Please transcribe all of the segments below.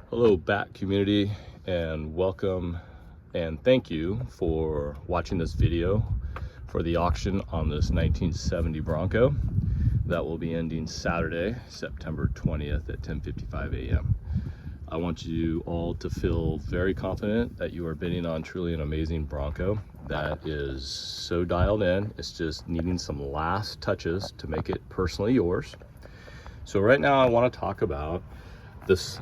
Hello BAT community, and welcome and thank you for watching this video for the auction on this 1970 Bronco that will be ending Saturday, September 20th at 10:55 a.m. I want you all to feel very confident that you are bidding on truly an amazing Bronco that is so dialed in. It's just needing some last touches to make it personally yours. So right now I want to talk about this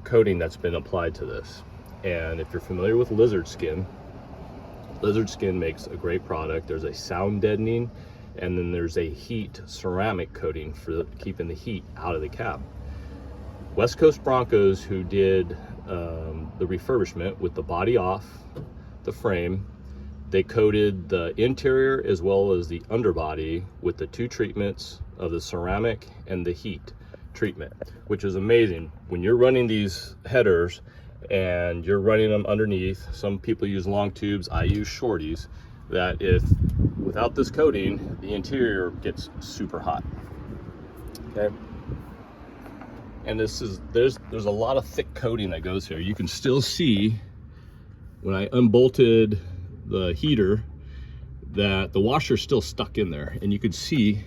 coating that's been applied to this. And if you're familiar with Lizard Skin makes a great product. There's a sound deadening, and then there's a heat ceramic coating for keeping the heat out of the cab. West Coast Broncos, who did the refurbishment with the body off the frame, they coated the interior as well as the underbody with the two treatments of the ceramic and the heat treatment, which is amazing. When you're running these headers and you're running them underneath, some people use long tubes, I use shorties, that if without this coating, the interior gets super hot. Okay. And this is there's a lot of thick coating that goes here. You can still see when I unbolted the heater that the washer's still stuck in there, and you can see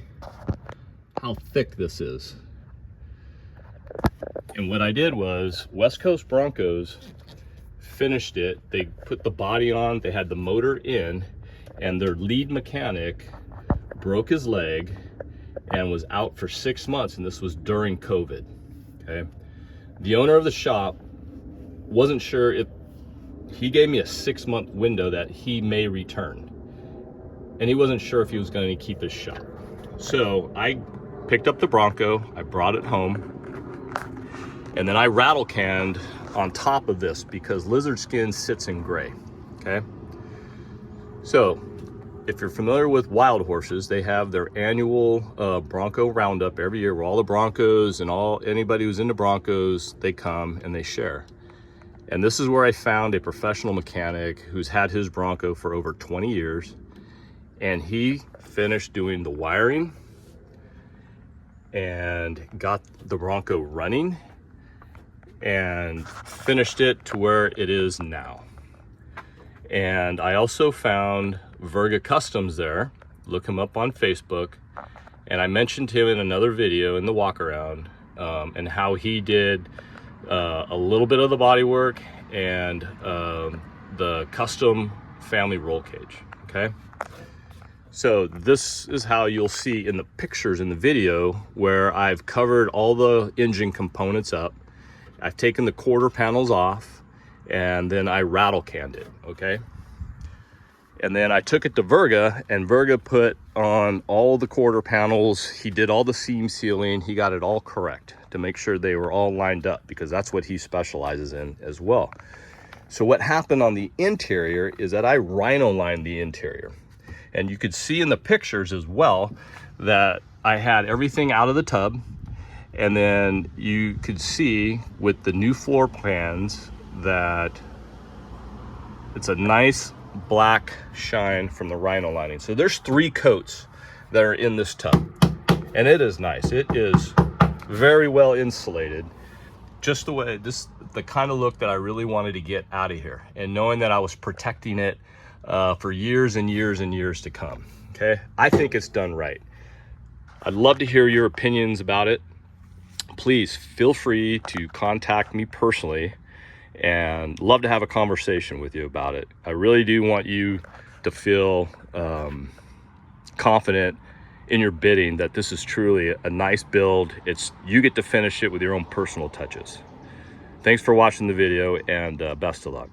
how thick this is. And what I did was, West Coast Broncos finished it. They put the body on, they had the motor in, and their lead mechanic broke his leg and was out for 6 months, and this was during COVID. Okay, the owner of the shop wasn't sure if he gave me a 6-month window that he may return, and he wasn't sure if he was going to keep his shop. So I picked up the Bronco, I brought it home, and then I rattle canned on top of this because Lizard Skin sits in gray. Okay, so if you're familiar with Wild Horses, they have their annual Bronco roundup every year where all the Broncos and anybody who's into Broncos, they come and they share. And this is where I found a professional mechanic who's had his Bronco for over 20 years, and he finished doing the wiring and got the Bronco running and finished it to where it is now. And I also found Verga Customs there. Look him up on Facebook, and I mentioned him in another video in the walk around, and how he did a little bit of the body work and the custom family roll cage. Okay, so this is how you'll see in the pictures in the video where I've covered all the engine components up. I've taken the quarter panels off, and then I rattle canned it. Okay, and then I took it to Verga, and Verga put on all the quarter panels. He did all the seam sealing. He got it all correct to make sure they were all lined up, because that's what he specializes in as well. So what happened on the interior is that I rhino lined the interior, and you could see in the pictures as well that I had everything out of the tub. And then you could see with the new floor plans that it's a nice black shine from the rhino lining. So there's 3 coats that are in this tub, and it is nice. It is very well insulated, just the way the kind of look that I really wanted to get out of here, and knowing that I was protecting it for years and years and years to come. Okay, I think it's done right. I'd love to hear your opinions about it. Please feel free to contact me personally, and love to have a conversation with you about it. I really do want you to feel confident in your bidding that this is truly a nice build. You get to finish it with your own personal touches. Thanks for watching the video, and best of luck.